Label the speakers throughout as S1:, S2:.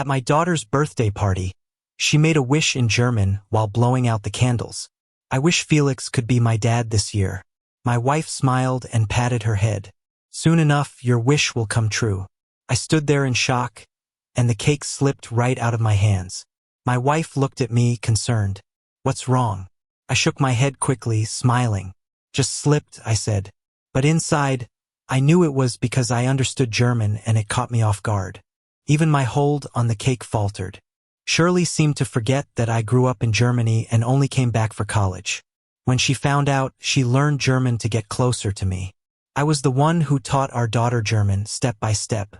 S1: At my daughter's birthday party, she made a wish in German while blowing out the candles. I wish Felix could be my dad this year. My wife smiled and patted her head. Soon enough, your wish will come true. I stood there in shock, and the cake slipped right out of my hands. My wife looked at me, concerned. What's wrong? I shook my head quickly, smiling. Just slipped, I said. But inside, I knew it was because I understood German and it caught me off guard. Even my hold on the cake faltered. Shirley seemed to forget that I grew up in Germany and only came back for college. When she found out, she learned German to get closer to me. I was the one who taught our daughter German step by step.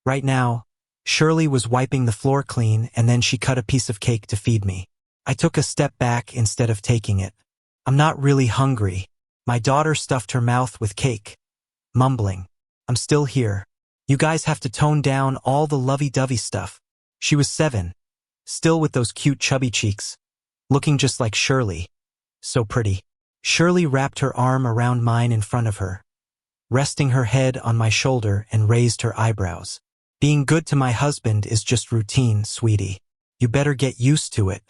S1: Right now, Shirley was wiping the floor clean and then she cut a piece of cake to feed me. I took a step back instead of taking it. I'm not really hungry. My daughter stuffed her mouth with cake, mumbling, I'm still here. You guys have to tone down all the lovey-dovey stuff. She was 7, still with those cute chubby cheeks, looking just like Shirley. So pretty. Shirley wrapped her arm around mine in front of her, resting her head on my shoulder and raised her eyebrows. Being good to my husband is just routine, sweetie. You better get used to it.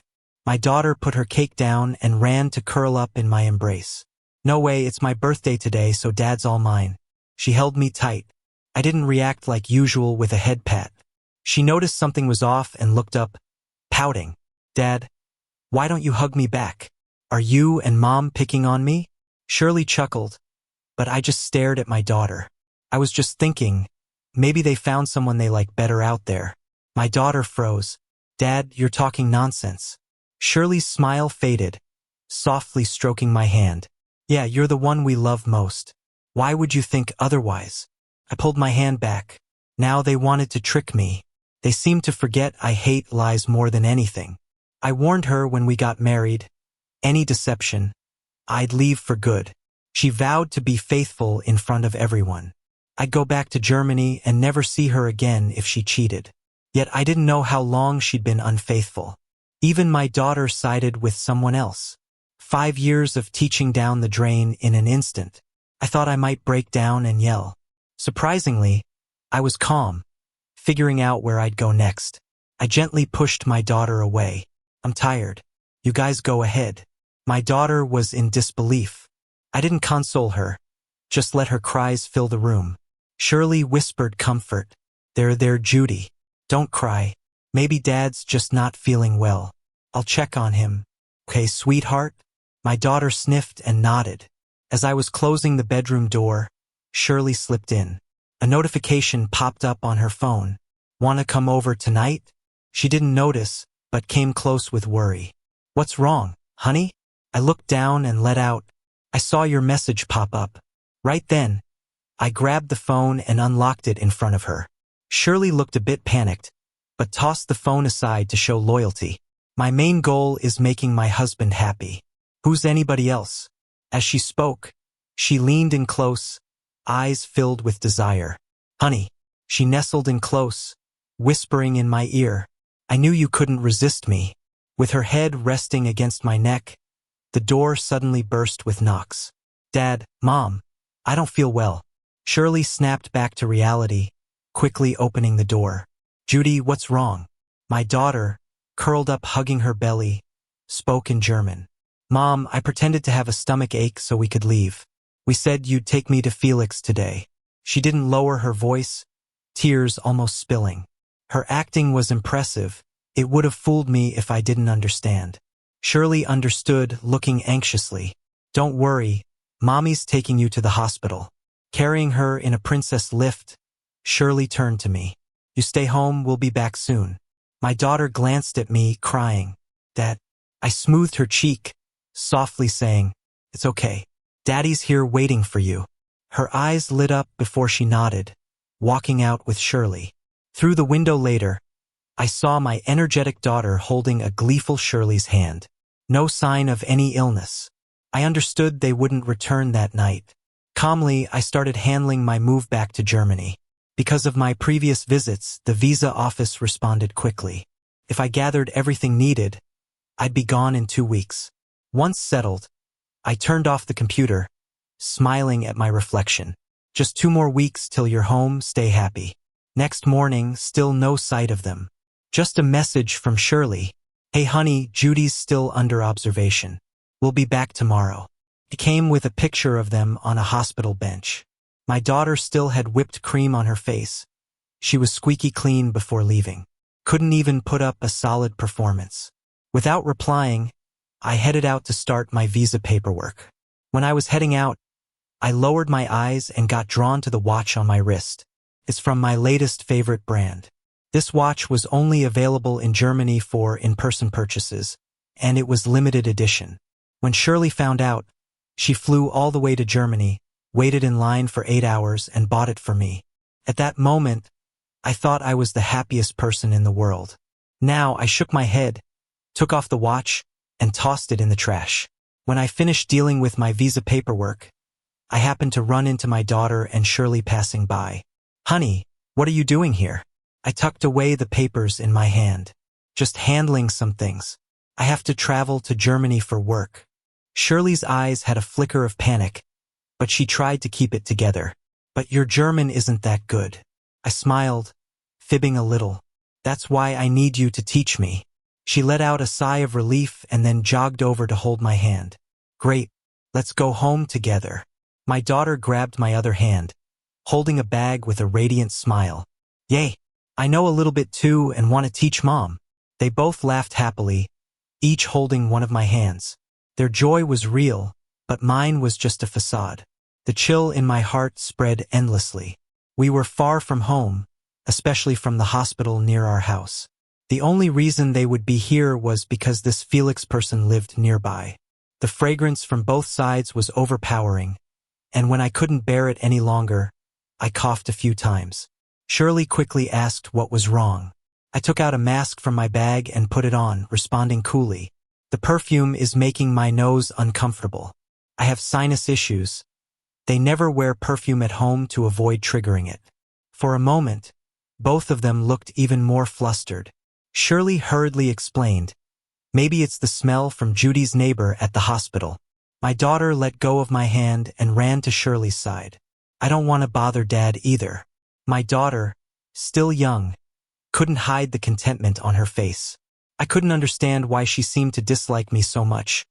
S1: My daughter put her cake down and ran to curl up in my embrace. No way, it's my birthday today, so Dad's all mine. She held me tight. I didn't react like usual with a head pat. She noticed something was off and looked up, pouting. Dad, why don't you hug me back? Are you and Mom picking on me? Shirley chuckled, but I just stared at my daughter. I was just thinking, maybe they found someone they like better out there. My daughter froze. Dad, you're talking nonsense. Shirley's smile faded, softly stroking my hand. Yeah, you're the one we love most. Why would you think otherwise? I pulled my hand back. Now they wanted to trick me. They seemed to forget I hate lies more than anything. I warned her when we got married. Any deception, I'd leave for good. She vowed to be faithful in front of everyone. I'd go back to Germany and never see her again if she cheated. Yet I didn't know how long she'd been unfaithful. Even my daughter sided with someone else. 5 years of teaching down the drain in an instant. I thought I might break down and yell. Surprisingly, I was calm, figuring out where I'd go next. I gently pushed my daughter away. I'm tired. You guys go ahead. My daughter was in disbelief. I didn't console her, just let her cries fill the room. Shirley whispered comfort. There, Judy. Don't cry. Maybe Dad's just not feeling well. I'll check on him. Okay, sweetheart? My daughter sniffed and nodded. As I was closing the bedroom door, Shirley slipped in. A notification popped up on her phone. Wanna come over tonight? She didn't notice, but came close with worry. What's wrong, honey? I looked down and let out. I saw your message pop up. Right then, I grabbed the phone and unlocked it in front of her. Shirley looked a bit panicked, but tossed the phone aside to show loyalty. My main goal is making my husband happy. Who's anybody else? As she spoke, she leaned in close, eyes filled with desire. Honey, she nestled in close, whispering in my ear. I knew you couldn't resist me. With her head resting against my neck, the door suddenly burst with knocks. Dad, Mom, I don't feel well. Shirley snapped back to reality, quickly opening the door. Judy, what's wrong? My daughter, curled up hugging her belly, spoke in German. Mom, I pretended to have a stomach ache so we could leave. We said you'd take me to Felix today. She didn't lower her voice, tears almost spilling. Her acting was impressive. It would have fooled me if I didn't understand. Shirley understood, looking anxiously. Don't worry, Mommy's taking you to the hospital. Carrying her in a princess lift, Shirley turned to me. You stay home, we'll be back soon. My daughter glanced at me, crying. Dad. I smoothed her cheek, softly saying, It's okay. Daddy's here waiting for you. Her eyes lit up before she nodded, walking out with Shirley. Through the window later, I saw my energetic daughter holding a gleeful Shirley's hand. No sign of any illness. I understood they wouldn't return that night. Calmly, I started handling my move back to Germany. Because of my previous visits, the visa office responded quickly. If I gathered everything needed, I'd be gone in 2 weeks. Once settled, I turned off the computer, smiling at my reflection. Just 2 more weeks till you're home, stay happy. Next morning, still no sight of them. Just a message from Shirley. Hey honey, Judy's still under observation. We'll be back tomorrow. It came with a picture of them on a hospital bench. My daughter still had whipped cream on her face. She was squeaky clean before leaving. Couldn't even put up a solid performance. Without replying, I headed out to start my visa paperwork. When I was heading out, I lowered my eyes and got drawn to the watch on my wrist. It's from my latest favorite brand. This watch was only available in Germany for in-person purchases, and it was limited edition. When Shirley found out, she flew all the way to Germany, waited in line for 8 hours, and bought it for me. At that moment, I thought I was the happiest person in the world. Now I shook my head, took off the watch, and tossed it in the trash. When I finished dealing with my visa paperwork, I happened to run into my daughter and Shirley passing by. Honey, what are you doing here? I tucked away the papers in my hand. Just handling some things. I have to travel to Germany for work. Shirley's eyes had a flicker of panic, but she tried to keep it together. But your German isn't that good. I smiled, fibbing a little. That's why I need you to teach me. She let out a sigh of relief and then jogged over to hold my hand. Great, let's go home together. My daughter grabbed my other hand, holding a bag with a radiant smile. Yay, I know a little bit too and want to teach Mom. They both laughed happily, each holding one of my hands. Their joy was real, but mine was just a facade. The chill in my heart spread endlessly. We were far from home, especially from the hospital near our house. The only reason they would be here was because this Felix person lived nearby. The fragrance from both sides was overpowering, and when I couldn't bear it any longer, I coughed a few times. Shirley quickly asked what was wrong. I took out a mask from my bag and put it on, responding coolly. The perfume is making my nose uncomfortable. I have sinus issues. They never wear perfume at home to avoid triggering it. For a moment, both of them looked even more flustered. Shirley hurriedly explained, maybe it's the smell from Judy's neighbor at the hospital. My daughter let go of my hand and ran to Shirley's side. I don't want to bother Dad either. My daughter, still young, couldn't hide the contentment on her face. I couldn't understand why she seemed to dislike me so much,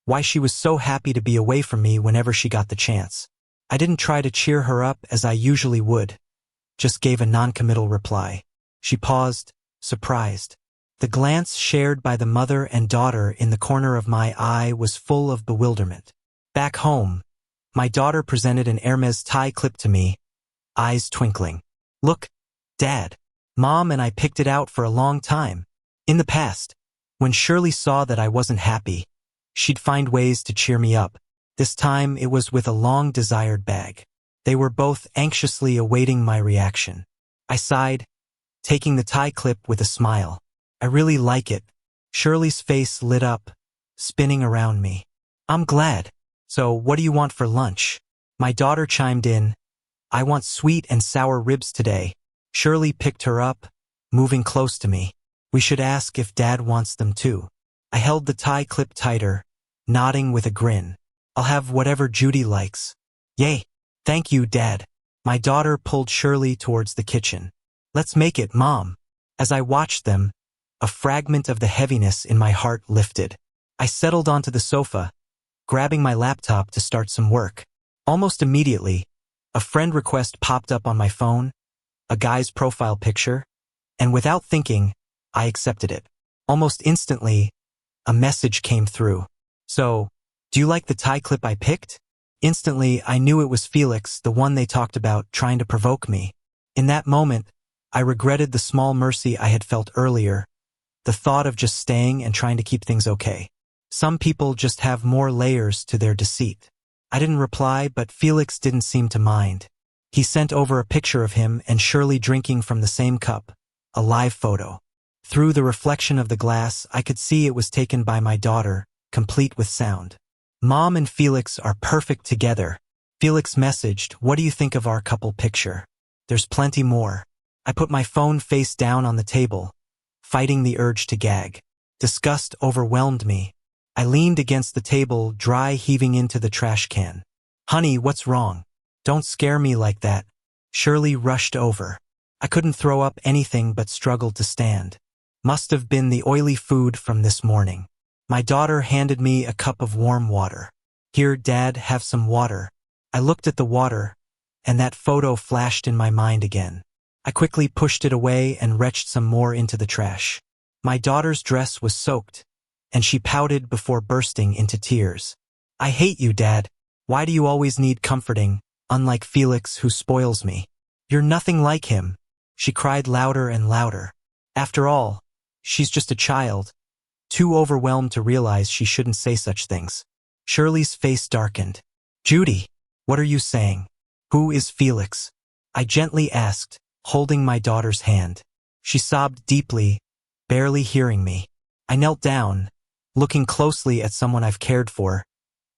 S1: why she was so happy to be away from me whenever she got the chance. I didn't try to cheer her up as I usually would, just gave a non-committal reply. She paused, surprised. The glance shared by the mother and daughter in the corner of my eye was full of bewilderment. Back home, my daughter presented an Hermes tie clip to me, eyes twinkling. Look, Dad. Mom and I picked it out for a long time. In the past, when Shirley saw that I wasn't happy, she'd find ways to cheer me up. This time it was with a long-desired bag. They were both anxiously awaiting my reaction. I sighed, taking the tie clip with a smile. I really like it. Shirley's face lit up, spinning around me. I'm glad. So what do you want for lunch? My daughter chimed in. I want sweet and sour ribs today. Shirley picked her up, moving close to me. We should ask if Dad wants them too. I held the tie clip tighter, nodding with a grin. I'll have whatever Judy likes. Yay. Thank you, Dad. My daughter pulled Shirley towards the kitchen. Let's make it, Mom. As I watched them, a fragment of the heaviness in my heart lifted. I settled onto the sofa, grabbing my laptop to start some work. Almost immediately, a friend request popped up on my phone, a guy's profile picture, and without thinking, I accepted it. Almost instantly, a message came through. So, do you like the tie clip I picked? Instantly, I knew it was Felix, the one they talked about, trying to provoke me. In that moment, I regretted the small mercy I had felt earlier, the thought of just staying and trying to keep things okay. Some people just have more layers to their deceit. I didn't reply, but Felix didn't seem to mind. He sent over a picture of him and Shirley drinking from the same cup, a live photo. Through the reflection of the glass, I could see it was taken by my daughter, complete with sound. Mom and Felix are perfect together. Felix messaged, what do you think of our couple picture? There's plenty more. I put my phone face down on the table, fighting the urge to gag. Disgust overwhelmed me. I leaned against the table, dry heaving into the trash can. Honey, what's wrong? Don't scare me like that. Shirley rushed over. I couldn't throw up anything but struggled to stand. Must have been the oily food from this morning. My daughter handed me a cup of warm water. Here, Dad, have some water. I looked at the water, and that photo flashed in my mind again. I quickly pushed it away and retched some more into the trash. My daughter's dress was soaked, and she pouted before bursting into tears. I hate you, Dad. Why do you always need comforting, unlike Felix who spoils me? You're nothing like him. She cried louder and louder. After all, she's just a child, too overwhelmed to realize she shouldn't say such things. Shirley's face darkened. Judy, what are you saying? Who is Felix? I gently asked, holding my daughter's hand. She sobbed deeply, barely hearing me. I knelt down, looking closely at someone I've cared for,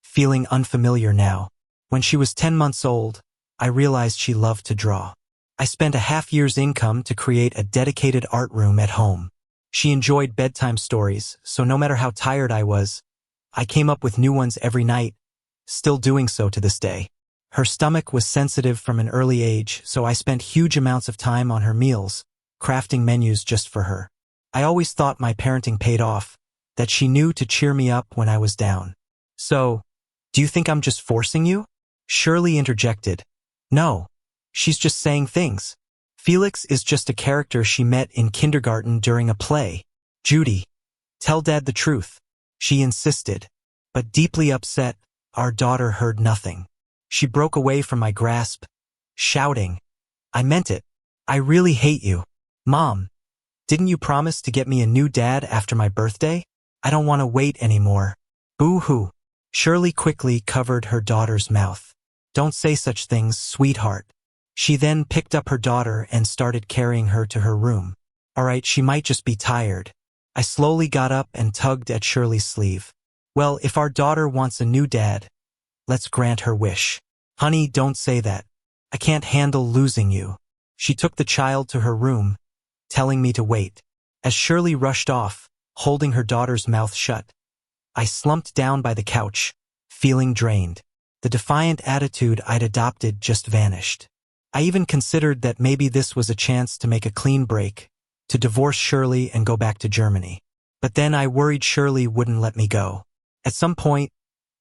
S1: feeling unfamiliar now. When she was 10 months old, I realized she loved to draw. I spent a half-year's income to create a dedicated art room at home. She enjoyed bedtime stories, so no matter how tired I was, I came up with new ones every night, still doing so to this day. Her stomach was sensitive from an early age, so I spent huge amounts of time on her meals, crafting menus just for her. I always thought my parenting paid off, that she knew to cheer me up when I was down. So, do you think I'm just forcing you? Shirley interjected. No, she's just saying things. Felix is just a character she met in kindergarten during a play. Judy, tell Dad the truth. She insisted, but deeply upset, our daughter heard nothing. She broke away from my grasp, shouting, I meant it. I really hate you. Mom, didn't you promise to get me a new dad after my birthday? I don't want to wait anymore. Boo-hoo. Shirley quickly covered her daughter's mouth. Don't say such things, sweetheart. She then picked up her daughter and started carrying her to her room. All right, she might just be tired. I slowly got up and tugged at Shirley's sleeve. Well, if our daughter wants a new dad, let's grant her wish. Honey, don't say that. I can't handle losing you. She took the child to her room, telling me to wait. As Shirley rushed off, holding her daughter's mouth shut, I slumped down by the couch, feeling drained. The defiant attitude I'd adopted just vanished. I even considered that maybe this was a chance to make a clean break, to divorce Shirley and go back to Germany. But then I worried Shirley wouldn't let me go. At some point,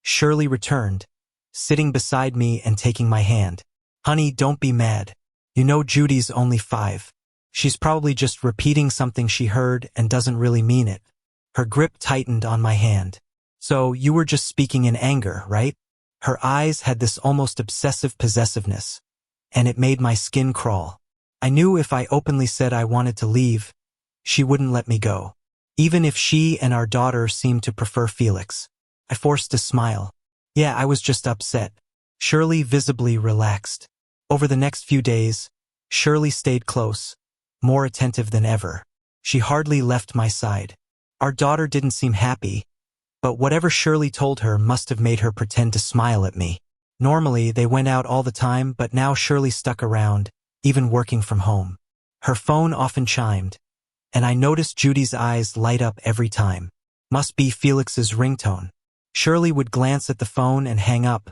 S1: Shirley returned, sitting beside me and taking my hand. Honey, don't be mad. You know Judy's only 5. She's probably just repeating something she heard and doesn't really mean it. Her grip tightened on my hand. So you were just speaking in anger, right? Her eyes had this almost obsessive possessiveness, and it made my skin crawl. I knew if I openly said I wanted to leave, she wouldn't let me go, even if she and our daughter seemed to prefer Felix. I forced a smile. Yeah, I was just upset. Shirley visibly relaxed. Over the next few days, Shirley stayed close, more attentive than ever. She hardly left my side. Our daughter didn't seem happy, but whatever Shirley told her must have made her pretend to smile at me. Normally, they went out all the time, but now Shirley stuck around, even working from home. Her phone often chimed, and I noticed Judy's eyes light up every time. Must be Felix's ringtone. Shirley would glance at the phone and hang up,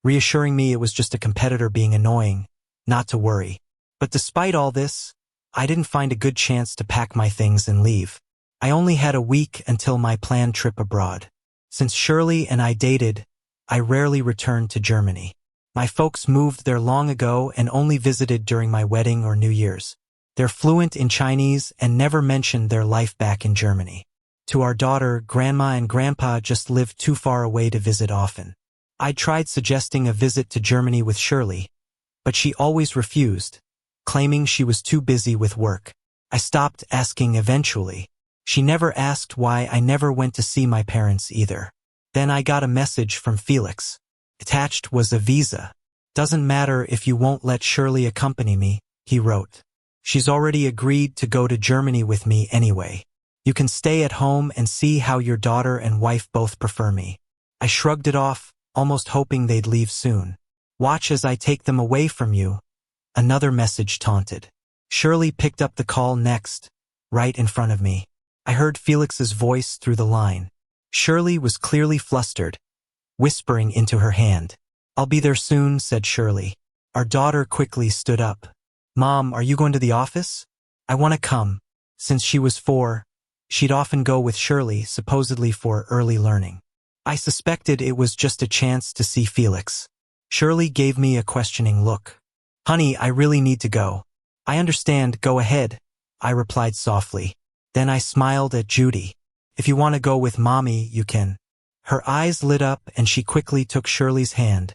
S1: reassuring me it was just a competitor being annoying, not to worry. But despite all this, I didn't find a good chance to pack my things and leave. I only had a week until my planned trip abroad. Since Shirley and I dated, I rarely returned to Germany. My folks moved there long ago and only visited during my wedding or New Year's. They're fluent in Chinese and never mentioned their life back in Germany. To our daughter, Grandma and Grandpa just lived too far away to visit often. I tried suggesting a visit to Germany with Shirley, but she always refused, claiming she was too busy with work. I stopped asking eventually. She never asked why I never went to see my parents either. Then I got a message from Felix. Attached was a visa. Doesn't matter if you won't let Shirley accompany me, he wrote. She's already agreed to go to Germany with me anyway. You can stay at home and see how your daughter and wife both prefer me. I shrugged it off, almost hoping they'd leave soon. Watch as I take them away from you. Another message taunted. Shirley picked up the call next, right in front of me. I heard Felix's voice through the line. Shirley was clearly flustered, whispering into her hand. I'll be there soon, said Shirley. Our daughter quickly stood up. Mom, are you going to the office? I want to come. Since she was 4, she'd often go with Shirley, supposedly for early learning. I suspected it was just a chance to see Felix. Shirley gave me a questioning look. "Honey, I really need to go." "I understand, go ahead," I replied softly. Then I smiled at Judy. "If you want to go with Mommy, you can." Her eyes lit up and she quickly took Shirley's hand,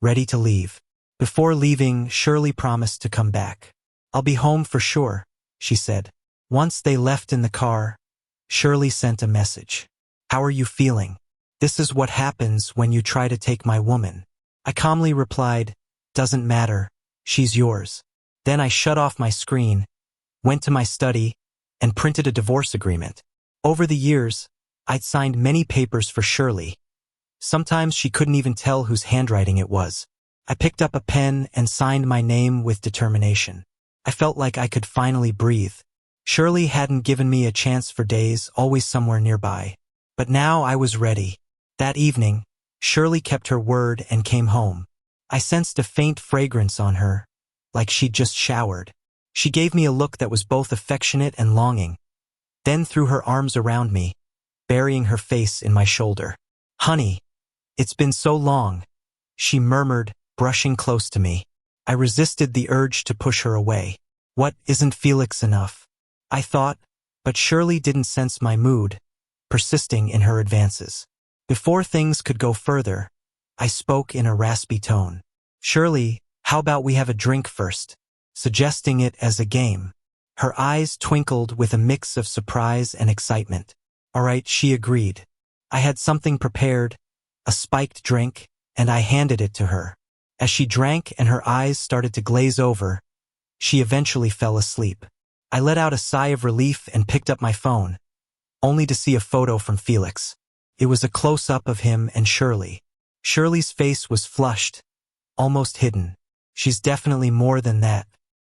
S1: ready to leave. Before leaving, Shirley promised to come back. "I'll be home for sure," she said. Once they left in the car, Shirley sent a message. "How are you feeling? This is what happens when you try to take my woman." I calmly replied, "Doesn't matter, she's yours." Then I shut off my screen, went to my study, and printed a divorce agreement. Over the years, I'd signed many papers for Shirley. Sometimes she couldn't even tell whose handwriting it was. I picked up a pen and signed my name with determination. I felt like I could finally breathe. Shirley hadn't given me a chance for days, always somewhere nearby. But now I was ready. That evening, Shirley kept her word and came home. I sensed a faint fragrance on her, like she'd just showered. She gave me a look that was both affectionate and longing, then threw her arms around me, burying her face in my shoulder. "Honey, it's been so long," she murmured, brushing close to me. I resisted the urge to push her away. "What, isn't Felix enough?" I thought, but Shirley didn't sense my mood, persisting in her advances. Before things could go further, I spoke in a raspy tone. "Shirley, how about we have a drink first?" suggesting it as a game. Her eyes twinkled with a mix of surprise and excitement. "All right," she agreed. I had something prepared, a spiked drink, and I handed it to her. As she drank and her eyes started to glaze over, she eventually fell asleep. I let out a sigh of relief and picked up my phone, only to see a photo from Felix. It was a close-up of him and Shirley. Shirley's face was flushed, almost hidden. "She's definitely more than that."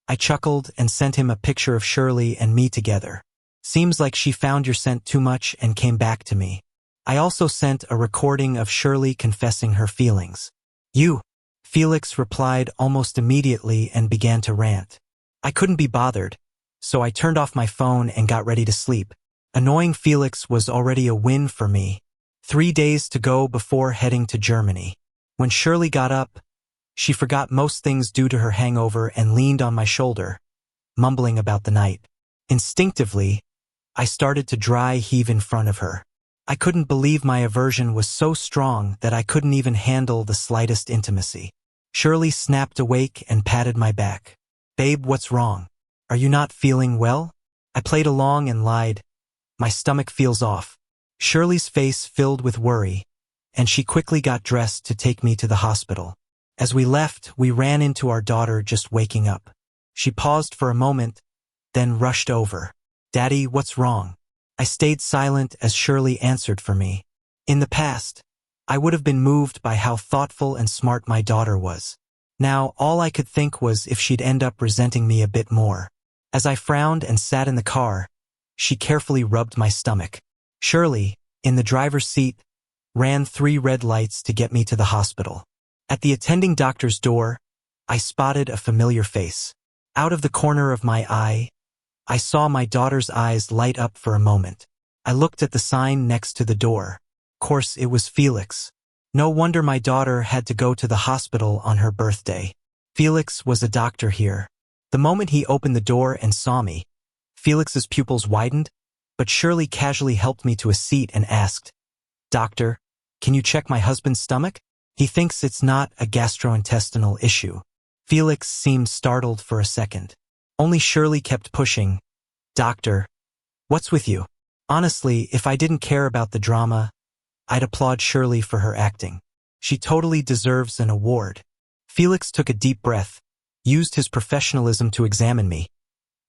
S1: I chuckled and sent him a picture of Shirley and me together. "Seems like she found your scent too much and came back to me." I also sent a recording of Shirley confessing her feelings. "You," Felix replied almost immediately and began to rant. I couldn't be bothered, so I turned off my phone and got ready to sleep. Annoying Felix was already a win for me. 3 days to go before heading to Germany. When Shirley got up, she forgot most things due to her hangover and leaned on my shoulder, mumbling about the night. Instinctively, I started to dry heave in front of her. I couldn't believe my aversion was so strong that I couldn't even handle the slightest intimacy. Shirley snapped awake and patted my back. "Babe, what's wrong? Are you not feeling well?" I played along and lied. "My stomach feels off." Shirley's face filled with worry, and she quickly got dressed to take me to the hospital. As we left, we ran into our daughter just waking up. She paused for a moment, then rushed over. "Daddy, what's wrong?" I stayed silent as Shirley answered for me. In the past, I would have been moved by how thoughtful and smart my daughter was. Now, all I could think was if she'd end up resenting me a bit more. As I frowned and sat in the car, she carefully rubbed my stomach. Shirley, in the driver's seat, ran 3 red lights to get me to the hospital. At the attending doctor's door, I spotted a familiar face. Out of the corner of my eye, I saw my daughter's eyes light up for a moment. I looked at the sign next to the door. Of course, it was Felix. No wonder my daughter had to go to the hospital on her birthday. Felix was a doctor here. The moment he opened the door and saw me, Felix's pupils widened, but Shirley casually helped me to a seat and asked, "Doctor, can you check my husband's stomach? He thinks it's not a gastrointestinal issue." Felix seemed startled for a second. Only Shirley kept pushing. "Doctor, what's with you?" Honestly, if I didn't care about the drama, I'd applaud Shirley for her acting. She totally deserves an award. Felix took a deep breath, used his professionalism to examine me,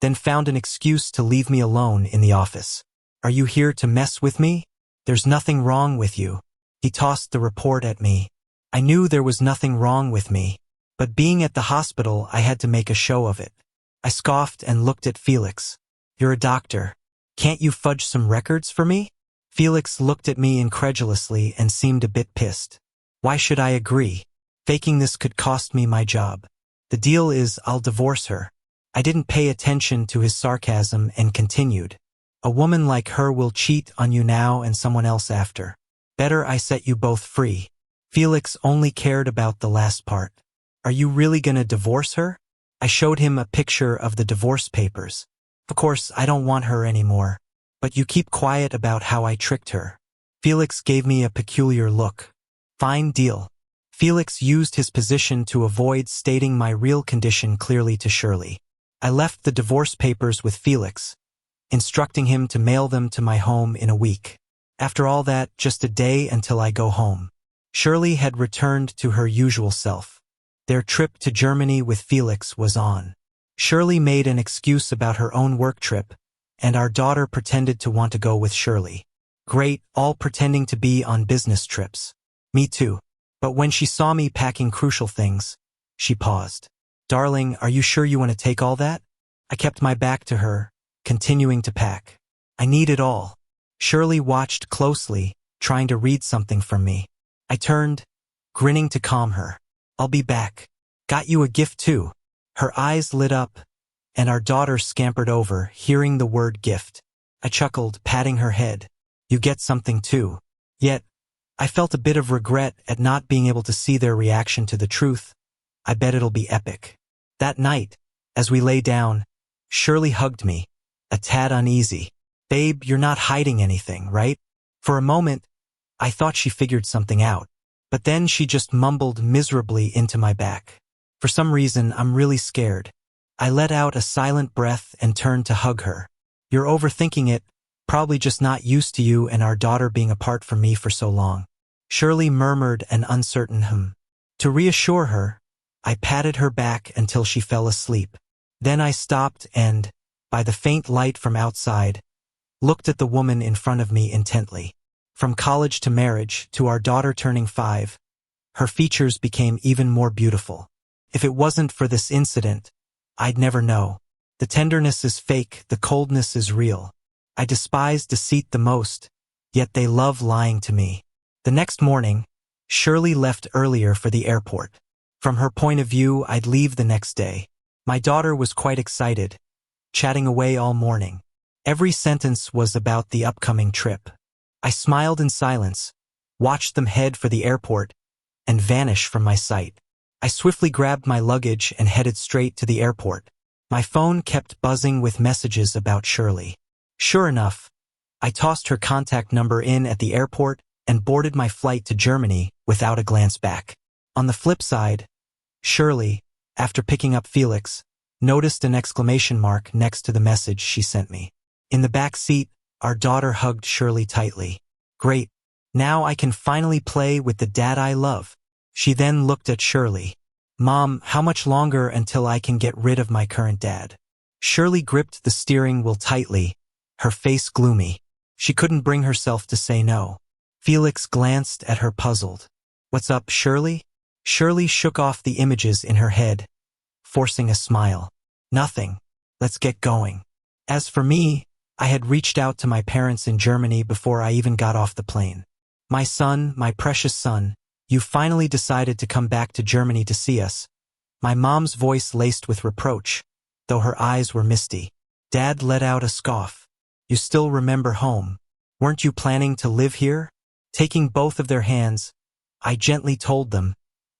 S1: then found an excuse to leave me alone in the office. "Are you here to mess with me? There's nothing wrong with you." He tossed the report at me. I knew there was nothing wrong with me, but being at the hospital, I had to make a show of it. I scoffed and looked at Felix. "You're a doctor. Can't you fudge some records for me?" Felix looked at me incredulously and seemed a bit pissed. "Why should I agree? Faking this could cost me my job. The deal is I'll divorce her." I didn't pay attention to his sarcasm and continued. A woman like her will cheat on you now and someone else after. Better I set you both free. Felix only cared about the last part. Are you really gonna divorce her? I showed him a picture of the divorce papers. Of course, I don't want her anymore. But you keep quiet about how I tricked her. Felix gave me a peculiar look. Fine deal. Felix used his position to avoid stating my real condition clearly to Shirley. I left the divorce papers with Felix, instructing him to mail them to my home in a week. After all that, just a day until I go home. Shirley had returned to her usual self. Their trip to Germany with Felix was on. Shirley made an excuse about her own work trip, and our daughter pretended to want to go with Shirley. Great, all pretending to be on business trips. Me too. But when she saw me packing crucial things, she paused. Darling, are you sure you want to take all that? I kept my back to her, continuing to pack. I need it all. Shirley watched closely, trying to read something from me. I turned, grinning to calm her. I'll be back. Got you a gift too. Her eyes lit up, and our daughter scampered over, hearing the word gift. I chuckled, patting her head. You get something too. Yet, I felt a bit of regret at not being able to see their reaction to the truth. I bet it'll be epic. That night, as we lay down, Shirley hugged me, a tad uneasy. Babe, you're not hiding anything, right? For a moment, I thought she figured something out. But then she just mumbled miserably into my back. For some reason, I'm really scared. I let out a silent breath and turned to hug her. You're overthinking it, probably just not used to you and our daughter being apart from me for so long. Shirley murmured an uncertain To reassure her, I patted her back until she fell asleep. Then I stopped and, by the faint light from outside, looked at the woman in front of me intently. From college to marriage, to our daughter turning 5, her features became even more beautiful. If it wasn't for this incident, I'd never know. The tenderness is fake, the coldness is real. I despise deceit the most, yet they love lying to me. The next morning, Shirley left earlier for the airport. From her point of view, I'd leave the next day. My daughter was quite excited, chatting away all morning. Every sentence was about the upcoming trip. I smiled in silence, watched them head for the airport, and vanish from my sight. I swiftly grabbed my luggage and headed straight to the airport. My phone kept buzzing with messages about Shirley. Sure enough, I tossed her contact number in at the airport and boarded my flight to Germany without a glance back. On the flip side, Shirley, after picking up Felix, noticed an exclamation mark next to the message she sent me. In the back seat, our daughter hugged Shirley tightly. Great. Now I can finally play with the dad I love. She then looked at Shirley. Mom, how much longer until I can get rid of my current dad? Shirley gripped the steering wheel tightly, her face gloomy. She couldn't bring herself to say no. Felix glanced at her puzzled. What's up, Shirley? Shirley shook off the images in her head, forcing a smile. Nothing. Let's get going. As for me, I had reached out to my parents in Germany before I even got off the plane. My son, my precious son, you finally decided to come back to Germany to see us. My mom's voice laced with reproach, though her eyes were misty. Dad let out a scoff. You still remember home. Weren't you planning to live here? Taking both of their hands, I gently told them,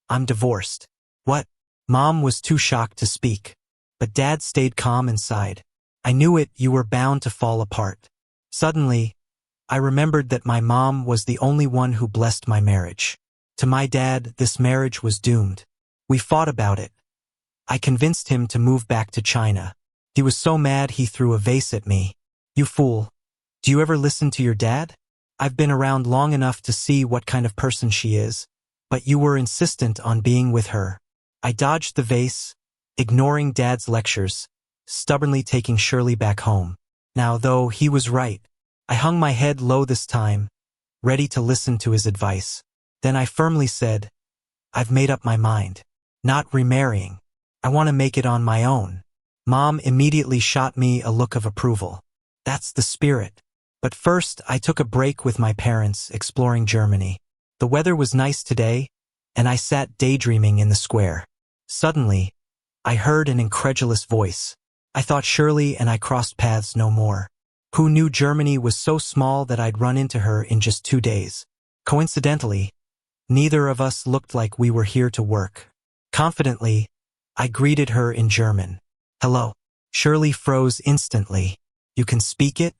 S1: I'm divorced. What? Mom was too shocked to speak. But Dad stayed calm and sighed. I knew it, you were bound to fall apart. Suddenly, I remembered that my mom was the only one who blessed my marriage. To my dad, this marriage was doomed. We fought about it. I convinced him to move back to China. He was so mad he threw a vase at me. You fool. Do you ever listen to your dad? I've been around long enough to see what kind of person she is, but you were insistent on being with her. I dodged the vase, ignoring Dad's lectures, stubbornly taking Shirley back home. Now, though, he was right. I hung my head low this time, ready to listen to his advice. Then I firmly said, I've made up my mind. Not remarrying. I want to make it on my own. Mom immediately shot me a look of approval. That's the spirit. But first, I took a break with my parents, exploring Germany. The weather was nice today, and I sat daydreaming in the square. Suddenly, I heard an incredulous voice. I thought Shirley and I crossed paths no more. Who knew Germany was so small that I'd run into her in just 2 days? Coincidentally, neither of us looked like we were here to work. Confidently, I greeted her in German. Hello. Shirley froze instantly. You can speak it?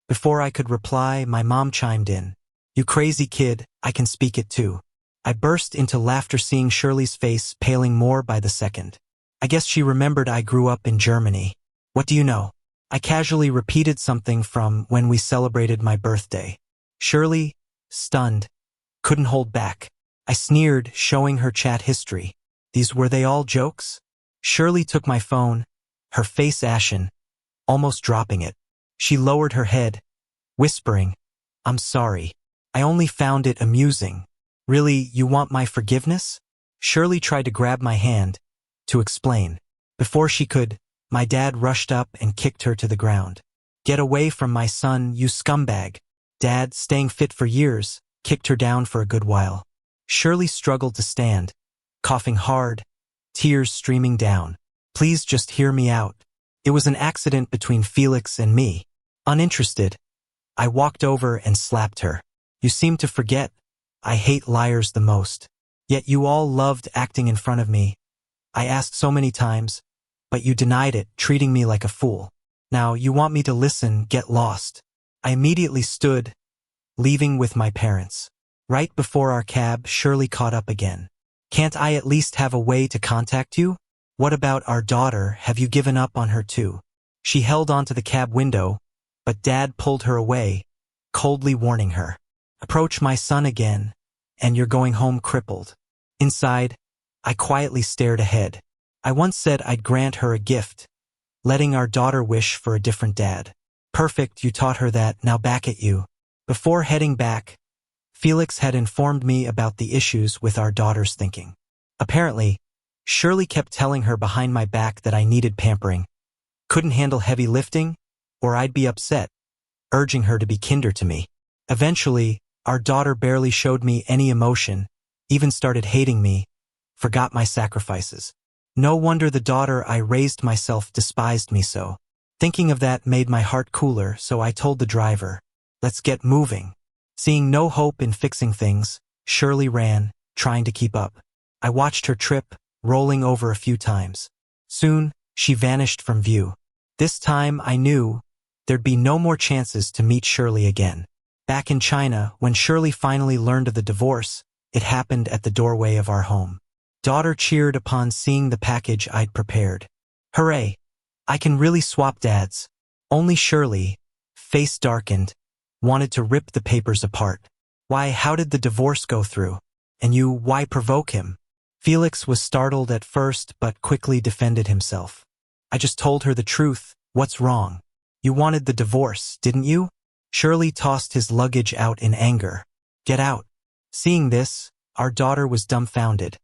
S1: Before I could reply, my mom chimed in. You crazy kid, I can speak it too. I burst into laughter seeing Shirley's face paling more by the second. I guess she remembered I grew up in Germany. What do you know? I casually repeated something from when we celebrated my birthday. Shirley, stunned, couldn't hold back. I sneered, showing her chat history. Were they all jokes? Shirley took my phone, her face ashen, almost dropping it. She lowered her head, whispering, I'm sorry. I only found it amusing. Really, you want my forgiveness? Shirley tried to grab my hand, to explain. Before she could, my dad rushed up and kicked her to the ground. Get away from my son, you scumbag. Dad, staying fit for years, kicked her down for a good while. Shirley struggled to stand, coughing hard, tears streaming down. Please just hear me out. It was an accident between Felix and me. Uninterested, I walked over and slapped her. You seem to forget, I hate liars the most. Yet you all loved acting in front of me. I asked so many times, but you denied it, treating me like a fool. Now you want me to listen, get lost. I immediately stood, leaving with my parents. Right before our cab, Shirley caught up again. Can't I at least have a way to contact you? What about our daughter? Have you given up on her too? She held onto the cab window, but Dad pulled her away, coldly warning her. Approach my son again, and you're going home crippled. Inside, I quietly stared ahead. I once said I'd grant her a gift, letting our daughter wish for a different dad. Perfect, you taught her that, now back at you. Before heading back, Felix had informed me about the issues with our daughter's thinking. Apparently, Shirley kept telling her behind my back that I needed pampering, couldn't handle heavy lifting, or I'd be upset, urging her to be kinder to me. Eventually, our daughter barely showed me any emotion, even started hating me, forgot my sacrifices. No wonder the daughter I raised myself despised me so. Thinking of that made my heart cooler, so I told the driver, let's get moving. Seeing no hope in fixing things, Shirley ran, trying to keep up. I watched her trip, rolling over a few times. Soon, she vanished from view. This time I knew there'd be no more chances to meet Shirley again. Back in China, when Shirley finally learned of the divorce, it happened at the doorway of our home. Daughter cheered upon seeing the package I'd prepared. Hooray! I can really swap dads. Only Shirley, face darkened, wanted to rip the papers apart. Why, how did the divorce go through? And you, why provoke him? Felix was startled at first but quickly defended himself. I just told her the truth. What's wrong? You wanted the divorce, didn't you? Shirley tossed his luggage out in anger. Get out. Seeing this, our daughter was dumbfounded,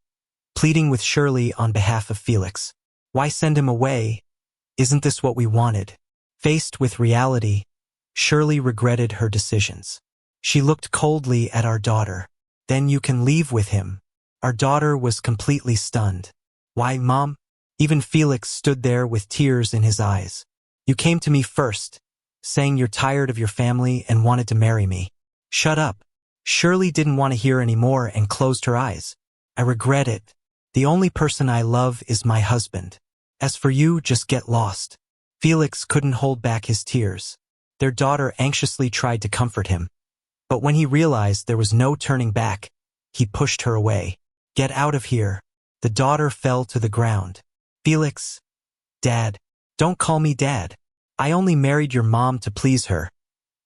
S1: pleading with Shirley on behalf of Felix. Why send him away? Isn't this what we wanted? Faced with reality, Shirley regretted her decisions. She looked coldly at our daughter. Then you can leave with him. Our daughter was completely stunned. Why, Mom? Even Felix stood there with tears in his eyes. You came to me first, saying you're tired of your family and wanted to marry me. Shut up. Shirley didn't want to hear any more and closed her eyes. I regret it. The only person I love is my husband. As for you, just get lost. Felix couldn't hold back his tears. Their daughter anxiously tried to comfort him. But when he realized there was no turning back, he pushed her away. Get out of here. The daughter fell to the ground. Felix. Dad. Don't call me Dad. I only married your mom to please her.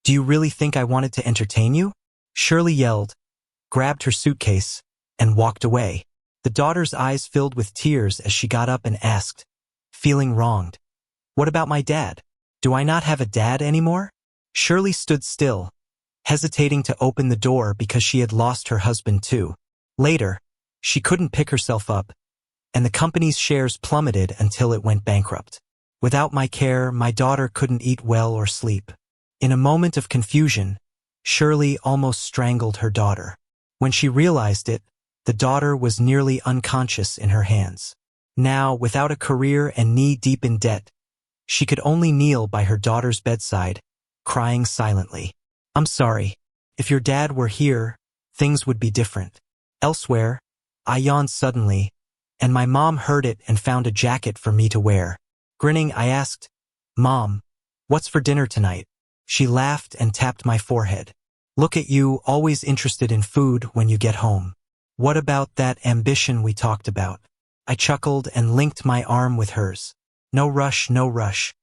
S1: Do you really think I wanted to entertain you? Shirley yelled, grabbed her suitcase, and walked away. The daughter's eyes filled with tears as she got up and asked, feeling wronged. What about my dad? Do I not have a dad anymore? Shirley stood still, hesitating to open the door because she had lost her husband too. Later, she couldn't pick herself up, and the company's shares plummeted until it went bankrupt. Without my care, my daughter couldn't eat well or sleep. In a moment of confusion, Shirley almost strangled her daughter. When she realized it, the daughter was nearly unconscious in her hands. Now, without a career and knee-deep in debt, She could only kneel by her daughter's bedside, crying silently. I'm sorry. If your dad were here, things would be different. Elsewhere, I yawned suddenly, and my mom heard it and found a jacket for me to wear. Grinning, I asked, Mom, what's for dinner tonight? She laughed and tapped my forehead. Look at you, always interested in food when you get home. What about that ambition we talked about? I chuckled and linked my arm with hers. No rush, no rush.